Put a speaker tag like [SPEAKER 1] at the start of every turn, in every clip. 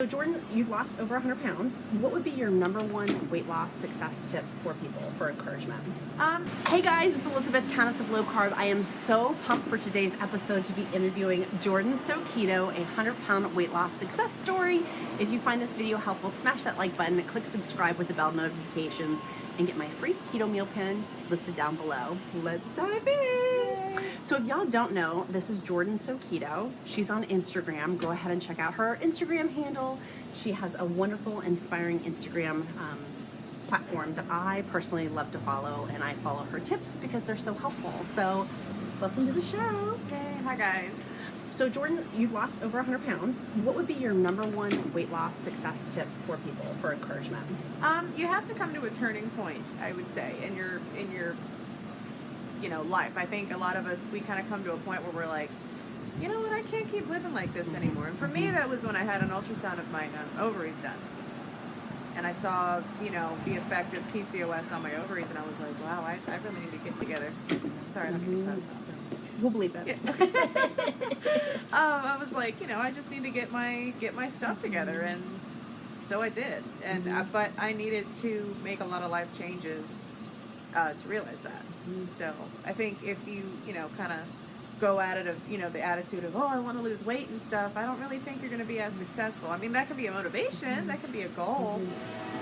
[SPEAKER 1] So Jordan, you've lost over 100 pounds. What would be your number one weight loss success tip for people, for encouragement? Hey guys, it's Elizabeth, Countess of Low Carb. I am so pumped for today's episode to be interviewing Jordan So Keto, a 100-pound weight loss success story. If you find this video helpful, smash that like button, click subscribe with the bell notifications, and get my free keto meal plan listed down below. Let's dive in. So if y'all don't know, this is Jordan So Keto. She's on Instagram. Go ahead and check out her Instagram handle. She has a wonderful, inspiring Instagram platform that I personally love to follow, and I follow her tips because they're so helpful. So welcome to the show.
[SPEAKER 2] Hey, hi guys.
[SPEAKER 1] So Jordan, you've lost over 100 pounds. What would be your number one weight loss success tip for people, for encouragement?
[SPEAKER 2] You have to come to a turning point, I would say, in your life. I think a lot of us, we kind of come to a point where we're like, you know what, I can't keep living like this anymore. And for me, that was when I had an ultrasound of my ovaries done. And I saw, the effect of PCOS on my ovaries, and I was like, wow, I really need to get together. Sorry, I don't mean to cuss.
[SPEAKER 1] We'll believe it.
[SPEAKER 2] I was like, I just need to get my stuff together, and so I did. And but I needed to make a lot of life changes to realize that. So I think if you kind of go at it of the attitude of, oh, I want to lose weight and stuff, I don't really think you're going to be as successful. I mean, that can be a motivation, that can be a goal,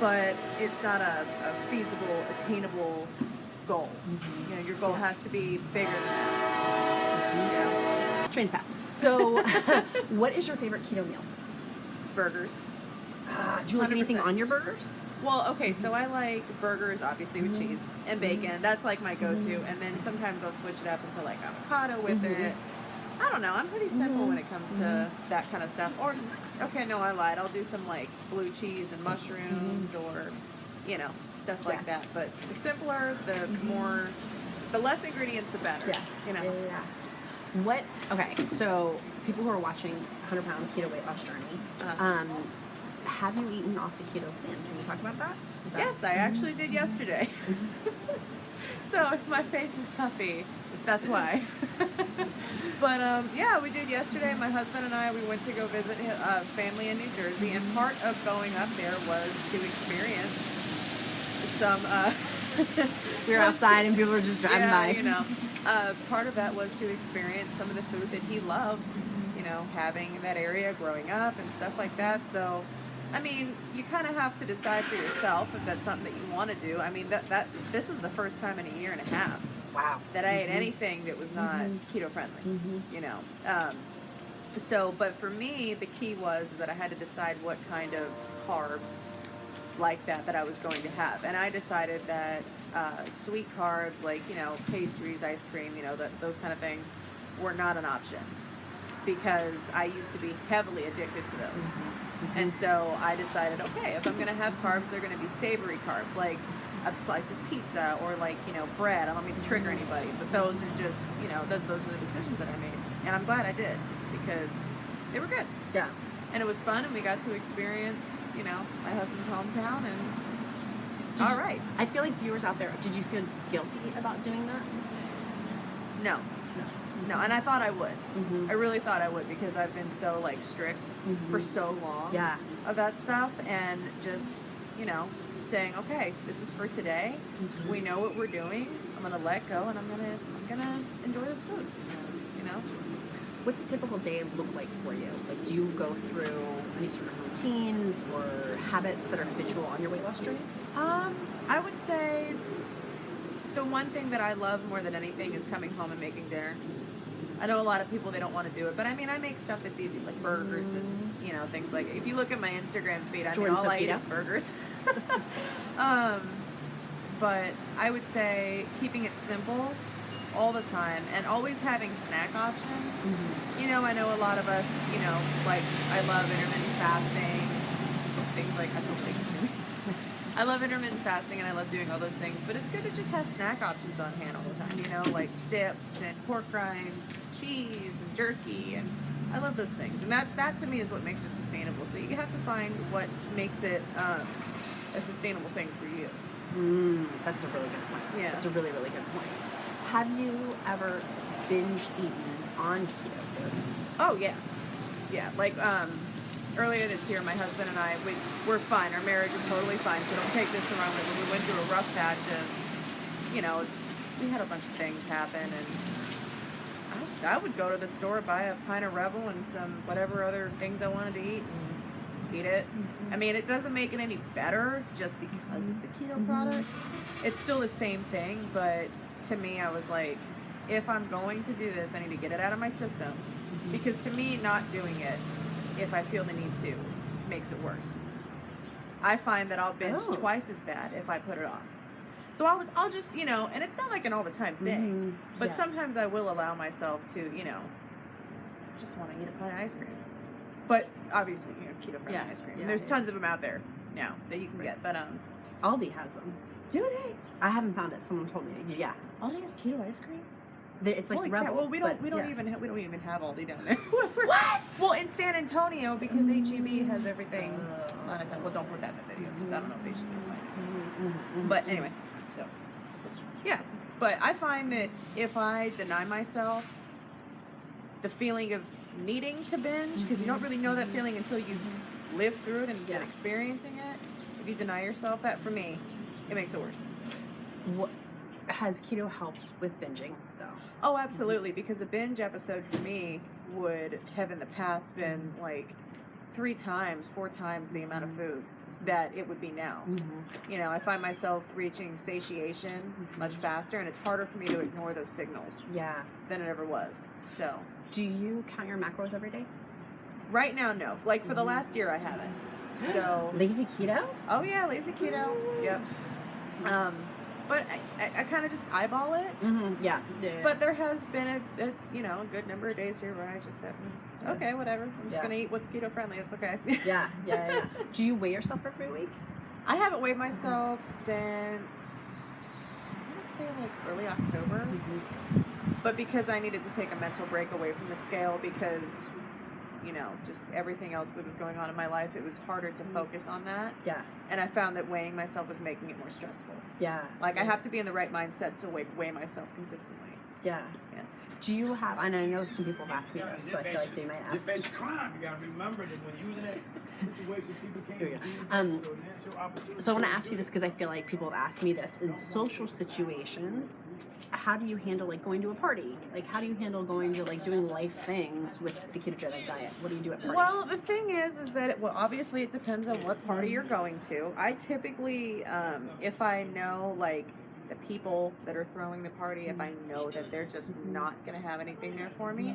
[SPEAKER 2] but it's not a feasible, attainable goal. Your goal has to be bigger than that.
[SPEAKER 1] Train's passed. So what is your favorite keto meal?
[SPEAKER 2] Burgers.
[SPEAKER 1] Do you like
[SPEAKER 2] 100%.
[SPEAKER 1] anything on your burgers?
[SPEAKER 2] Well, okay, so I like burgers, obviously, with cheese and bacon. That's like my go-to. And then sometimes I'll switch it up and put like avocado with it. I don't know. I'm pretty simple when it comes to that kind of stuff. Or, okay, no, I lied. I'll do some like blue cheese and mushrooms or, stuff like that. But the simpler, the less ingredients, the better.
[SPEAKER 1] Yeah. Okay, so people who are watching 100-pound keto weight loss journey, have you eaten off the keto plan? Can you talk about that?
[SPEAKER 2] Yes, I actually did yesterday. So if my face is puffy, that's why. But yeah, we did yesterday. My husband and I, we went to go visit family in New Jersey, and part of going up there was to experience some.
[SPEAKER 1] We were outside and people were just driving by.
[SPEAKER 2] Part of that was to experience some of the food that he loved. Having in that area, growing up, and stuff like that. So, I mean, you kind of have to decide for yourself if that's something that you want to do. I mean, this was the first time in a year and a half.
[SPEAKER 1] Wow.
[SPEAKER 2] That I ate anything that was not keto friendly. So, but for me, the key was that I had to decide what kind of carbs like that I was going to have, and I decided that sweet carbs like pastries, ice cream, those kind of things were not an option, because I used to be heavily addicted to those. And so I decided, okay, if I'm going to have carbs, they're going to be savory carbs, like a slice of pizza or like, bread. I don't mean to trigger anybody, but those are just, those are the decisions that I made. And I'm glad I did, because they were good.
[SPEAKER 1] Yeah.
[SPEAKER 2] And it was fun, and we got to experience, my husband's hometown, and all right.
[SPEAKER 1] I feel like viewers out there, did you feel guilty about doing that?
[SPEAKER 2] No, and I thought I would. I really thought I would, because I've been so like strict for so long of that stuff, and just saying, okay, this is for today. We know what we're doing. I'm gonna let go, and I'm gonna enjoy this food.
[SPEAKER 1] What's a typical day look like for you? Like, do you go through any sort of routines or habits that are habitual on your weight loss journey?
[SPEAKER 2] I would say the one thing that I love more than anything is coming home and making dinner. I know a lot of people, they don't want to do it, but I mean, I make stuff that's easy, like burgers and, things like, if you look at my Instagram feed, all I eat is burgers. But I would say keeping it simple all the time, and always having snack options. I know a lot of us, like, I love intermittent fasting, things like, I love intermittent fasting, and I love doing all those things, but it's good to just have snack options on hand all the time, like dips and pork rinds, cheese and jerky, and I love those things. And that to me is what makes it sustainable. So you have to find what makes it a sustainable thing for you.
[SPEAKER 1] That's a really good point.
[SPEAKER 2] Yeah.
[SPEAKER 1] That's a really, really good point. Have you ever binge eaten on keto food?
[SPEAKER 2] Oh, yeah. Like, earlier this year, my husband and I, we're fine. Our marriage is totally fine, so don't take this the wrong way. But we went through a rough patch of, we had a bunch of things happen, and I would go to the store, buy a pint of Rebel and some whatever other things I wanted to eat, and eat it. Mm-hmm. I mean, it doesn't make it any better just because it's a keto product. It's still the same thing, but to me, I was like, if I'm going to do this, I need to get it out of my system. Because to me, not doing it, if I feel the need to, makes it worse. I find that I'll binge twice as bad if I put it on. So I'll just, and it's not like an all the time thing, but sometimes I will allow myself to, just want to eat a pint of ice cream. But obviously, keto friendly ice cream. There's tons of them out there now that you can get, but
[SPEAKER 1] Aldi has them.
[SPEAKER 2] Do they?
[SPEAKER 1] I haven't found it. Someone told me. Yeah.
[SPEAKER 2] Aldi has keto ice cream?
[SPEAKER 1] It's like Rebel.
[SPEAKER 2] Well, we don't even have Aldi down there.
[SPEAKER 1] What?
[SPEAKER 2] Well, in San Antonio, because HEB has everything on its own. Well, don't put that in the video because I don't know if HEB will find it. But anyway, so yeah. But I find that if I deny myself the feeling of needing to binge, because you don't really know that feeling until you live through it and get experiencing it. If you deny yourself that, for me, it makes it worse.
[SPEAKER 1] What has keto helped with binging, though?
[SPEAKER 2] Oh, absolutely, because a binge episode for me would have in the past been like 4 times the amount of food that it would be now. I find myself reaching satiation much faster, and it's harder for me to ignore those signals than it ever was. So,
[SPEAKER 1] do you count your macros every day?
[SPEAKER 2] Right now, no. Like for the last year, I haven't. So
[SPEAKER 1] lazy keto?
[SPEAKER 2] Oh yeah, lazy keto. Yep. But I kind of just eyeball it.
[SPEAKER 1] Yeah.
[SPEAKER 2] But there has been a good number of days here where I just said, okay, whatever. I'm just gonna eat what's keto friendly. It's okay.
[SPEAKER 1] Yeah. Do you weigh yourself every week?
[SPEAKER 2] I haven't weighed myself since I'm gonna say like early October. But because I needed to take a mental break away from the scale because just everything else that was going on in my life, it was harder to focus on that. Yeah. And I found that weighing myself was making it more stressful. Yeah. Like I have to be in the right mindset to weigh myself consistently. Yeah.
[SPEAKER 1] Do you have, and I know some people have asked me this, so I feel like they might ask.
[SPEAKER 3] Defense crime. You gotta remember that when using that situation, people can't.
[SPEAKER 1] So I want to ask you this because I feel like people have asked me this in social situations. How do you handle like going to a party? Like how do you handle going to like doing life things with the ketogenic diet? What do you do at parties?
[SPEAKER 2] Well, the thing is that obviously it depends on what party you're going to. I typically, if I know like the people that are throwing the party, if I know that they're just not going to have anything there for me,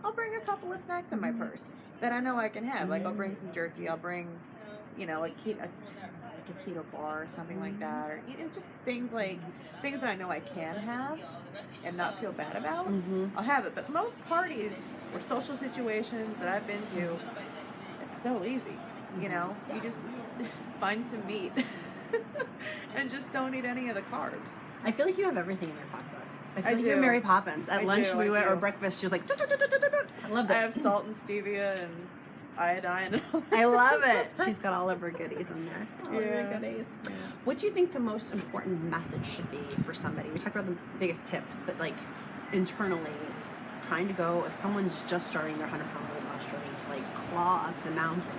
[SPEAKER 2] I'll bring a couple of snacks in my purse that I know I can have. Like I'll bring some jerky, I'll bring, a keto bar or something like that, or just things that I know I can have and not feel bad about. I'll have it. But most parties or social situations that I've been to, it's so easy. You just find some meat and just don't eat any of the carbs.
[SPEAKER 1] I feel like you have everything in your pocketbook. I feel like you're Mary Poppins. At lunch we went, or breakfast, she was like, I love that.
[SPEAKER 2] I have salt and stevia and iodine.
[SPEAKER 1] I love it. She's got all of her goodies in there. All of her goodies. Yeah. What do you think the most important message should be for somebody? We talked about the biggest tip, but like internally, trying to go, if someone's just starting their 100-pound weight loss journey to like claw up the mountain,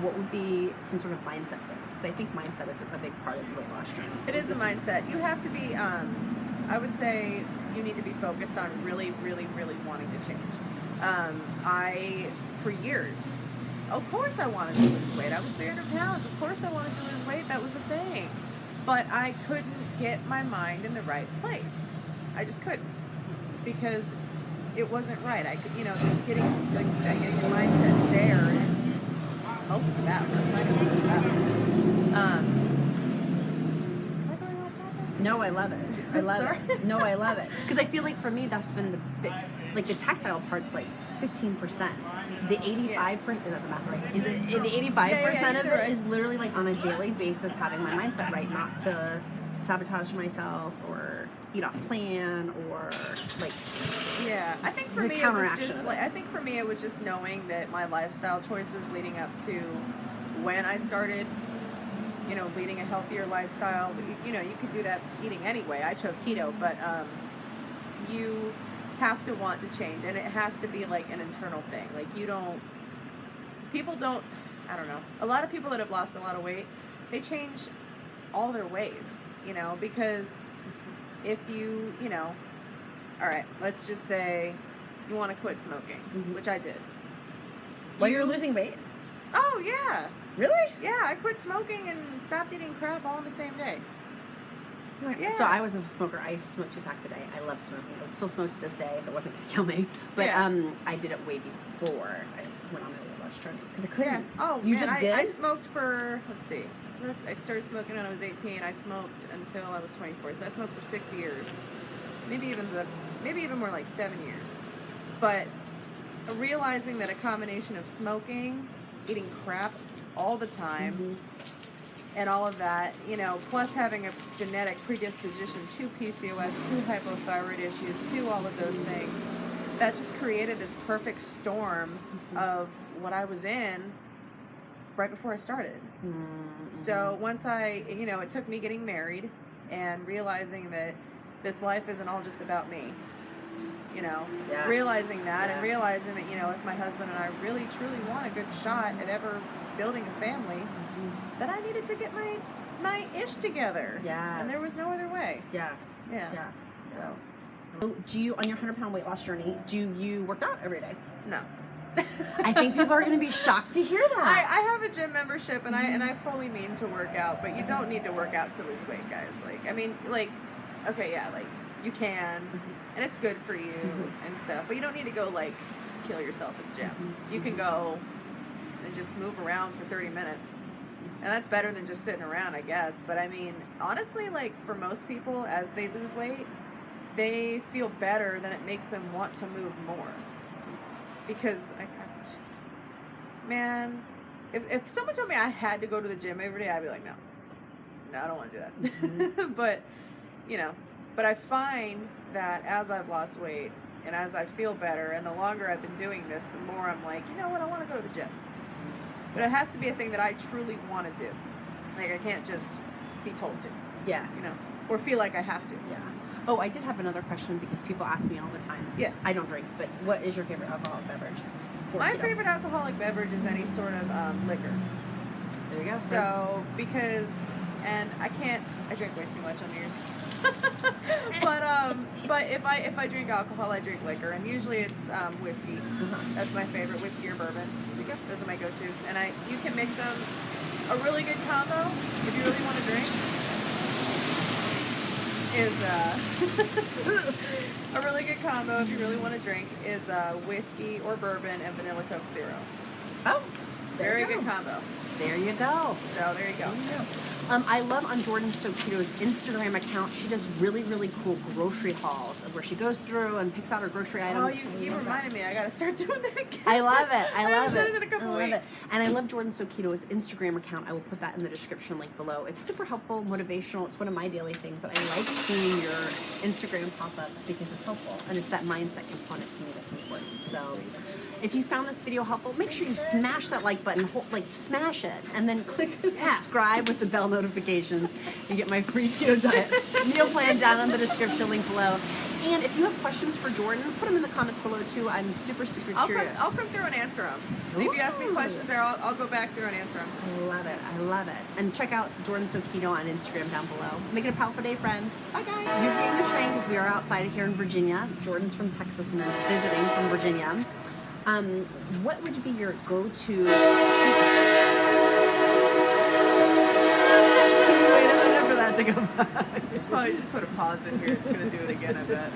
[SPEAKER 1] what would be some sort of mindset things? Because I think mindset is a big part of the weight loss journey.
[SPEAKER 2] It is a mindset. You have to be, I would say you need to be focused on really, really, really wanting to change. For years, of course I wanted to lose weight. I was 300 pounds. Of course I wanted to lose weight. That was a thing. But I couldn't get my mind in the right place. I just couldn't. Because it wasn't right. I could, getting, like you said, getting your mindset there is most of that. That's not even most of that. Am I going off topic?
[SPEAKER 1] No, I love it. I love it. No, I love it. Because I feel like for me, that's been the tactile part's like 15%. The 85%, is that the math right? Is it the 85% of it is literally like on a daily basis having my mindset right, not to sabotage myself or eat off plan or like.
[SPEAKER 2] Yeah, I think for me it was just knowing that my lifestyle choices leading up to when I started, leading a healthier lifestyle. You could do that eating anyway. I chose keto, but you have to want to change, and it has to be like an internal thing. Like you don't people don't, I don't know, a lot of people that have lost a lot of weight, they change all their ways, you know, because if you know, all right, let's just say you want to quit smoking, which I did.
[SPEAKER 1] While you're losing weight?
[SPEAKER 2] Oh, yeah.
[SPEAKER 1] Really?
[SPEAKER 2] Yeah, I quit smoking and stopped eating crap all in the same day. Yeah.
[SPEAKER 1] So I was a smoker. I used to smoke 2 packs a day. I love smoking. I would still smoke to this day if it wasn't going to kill me. But I did it way before I went on my weight loss journey. Because I couldn't.
[SPEAKER 2] Yeah. Oh,
[SPEAKER 1] you
[SPEAKER 2] man,
[SPEAKER 1] just did?
[SPEAKER 2] I smoked for, let's see. I started smoking when I was 18. I smoked until I was 24. So I smoked for 6 years. Maybe even more, like 7 years. But realizing that a combination of smoking, eating crap all the time, and all of that, you know, plus having a genetic predisposition to PCOS, to hypothyroid issues, to all of those things, that just created this perfect storm of what I was in right before I started. So once you know, it took me getting married and realizing that this life isn't all just about me. You know, realizing that and realizing that, you know, if my husband and I really truly want a good shot at ever building a family, that I needed to get my ish together.
[SPEAKER 1] Yes.
[SPEAKER 2] And there was no other way.
[SPEAKER 1] Yes.
[SPEAKER 2] Yeah.
[SPEAKER 1] Yes. So, do you, on your 100-pound weight loss journey, do you work out every day?
[SPEAKER 2] No.
[SPEAKER 1] I think people are going to be shocked to hear that.
[SPEAKER 2] I have a gym membership, and I fully mean to work out, but you don't need to work out to lose weight, guys. Like, I mean, like, okay, yeah, like, you can, and it's good for you and stuff, but you don't need to go, like, kill yourself at the gym. You can go and just move around for 30 minutes, and that's better than just sitting around, I guess. But I mean, honestly, like, for most people, as they lose weight, they feel better, then it makes them want to move more. Because, man, if someone told me I had to go to the gym every day, I'd be like, no, I don't want to do that. But, you know, but I find that as I've lost weight and as I feel better and the longer I've been doing this, the more I'm like, you know what, I want to go to the gym. But it has to be a thing that I truly want to do. Like, I can't just be told to.
[SPEAKER 1] Yeah.
[SPEAKER 2] You know, or feel like I have to.
[SPEAKER 1] Yeah. Oh, I did have another question because people ask me all the time.
[SPEAKER 2] Yeah.
[SPEAKER 1] I don't drink, but what is your favorite alcoholic beverage?
[SPEAKER 2] My favorite alcoholic beverage is any sort of liquor.
[SPEAKER 1] There you go.
[SPEAKER 2] So, because, and I drink way too much on New Year's. but if I drink alcohol, I drink liquor, and usually it's whiskey. That's my favorite, whiskey or bourbon. Those are my go-tos, and you can mix them. A really good combo, if you really want to drink, is a really good combo if you really want to drink is whiskey or bourbon and vanilla Coke Zero.
[SPEAKER 1] Oh,
[SPEAKER 2] very good combo.
[SPEAKER 1] There you go.
[SPEAKER 2] So there you go.
[SPEAKER 1] I love on Jordan So Keto's Instagram account, she does really, really cool grocery hauls of where she goes through and picks out her grocery items.
[SPEAKER 2] Oh, you reminded me. I got to start doing that again.
[SPEAKER 1] I love it. I love
[SPEAKER 2] done it in a couple weeks.
[SPEAKER 1] And I love Jordan So Keto's Instagram account. I will put that in the description link below. It's super helpful, motivational. It's one of my daily things that I like seeing your Instagram pop-ups because it's helpful. And it's that mindset component to me that's important. So if you found this video helpful, make sure you smash that like button, smash it, and then click subscribe with the bell notifications and get my free keto diet meal plan down in the description link below. And if you have questions for Jordan, put them in the comments below too. I'm super, super curious.
[SPEAKER 2] I'll come through and answer them. So if you ask me questions there, I'll go back through and answer them.
[SPEAKER 1] I love it. I love it. And check out Jordan So Keto on Instagram down below. Make it a powerful day, friends. Bye, guys. You're hearing the train because we are outside of here in Virginia. Jordan's from Texas and is visiting from Virginia. What would be your go-to? Wait a minute for that to go by.
[SPEAKER 2] Just probably just put a pause in here. It's gonna do it again, I bet.